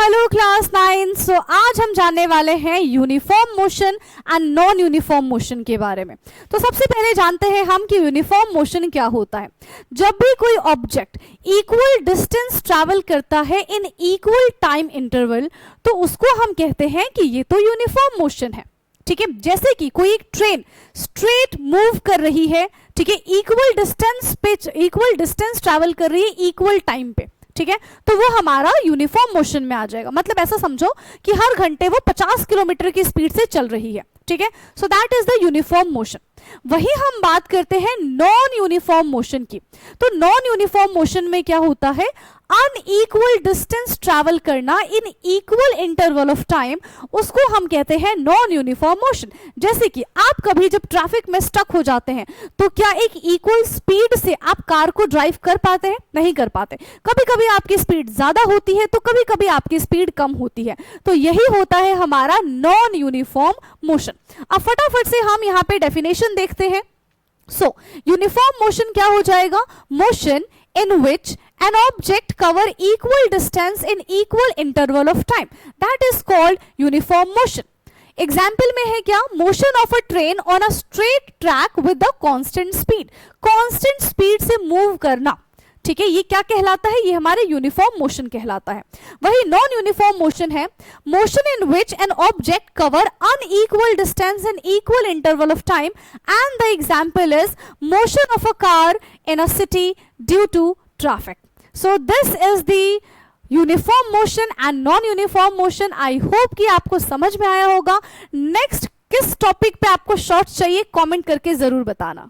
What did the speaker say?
Hello class 9। सो आज हम जानने वाले हैं uniform motion and non uniform motion के बारे में। तो सबसे पहले जानते हैं हम कि यूनिफॉर्म मोशन क्या होता है। जब भी कोई ऑब्जेक्ट इक्वल डिस्टेंस ट्रैवल करता है इन इक्वल टाइम इंटरवल, तो उसको हम कहते हैं कि ये तो यूनिफॉर्म मोशन है। ठीक है, जैसे कि कोई एक ट्रेन स्ट्रेट मूव कर रही है, ठीक है, इक्वल डिस्टेंस ट्रैवल कर रही है इक्वल टाइम पे, ठीक है, तो वो हमारा यूनिफॉर्म मोशन में आ जाएगा। मतलब ऐसा समझो कि हर घंटे वो 50 किलोमीटर की स्पीड से चल रही है। ठीक है, so that is the uniform motion. वही हम बात करते हैं नॉन यूनिफॉर्म मोशन की। तो नॉन यूनिफॉर्म मोशन में क्या होता है, अनइक्वल डिस्टेंस ट्रैवल करना इन इक्वल इंटरवल ऑफ टाइम, उसको हम कहते हैं नॉन यूनिफॉर्म मोशन। जैसे कि आप कभी जब ट्रैफिक में स्टक हो जाते हैं तो क्या एक इक्वल स्पीड से आप कार को ड्राइव कर पाते हैं? नहीं कर पाते। कभी कभी आपकी स्पीड ज्यादा होती है तो कभी कभी आपकी स्पीड कम होती है। तो यही होता है हमारा नॉन यूनिफॉर्म मोशन। अब फटाफट से हम यहाँ पे डेफिनेशन देखते हैं। सो यूनिफॉर्म मोशन क्या हो जाएगा? Motion in which an object cover equal distance in equal interval of time, that is called uniform motion. Example में है क्या? Motion of a train on a straight track with the constant speed. Constant speed से move करना, ठीक है, ये क्या कहलाता है? ये हमारे यूनिफॉर्म मोशन कहलाता है। वही नॉन यूनिफॉर्म मोशन है motion in which an object cover unequal distance in equal interval of time, and the example is motion of a car in a city due to traffic. So this is the uniform motion and non uniform motion. I hope कि आपको समझ में आया होगा। Next किस topic पे आपको shorts चाहिए कमेंट करके जरूर बताना।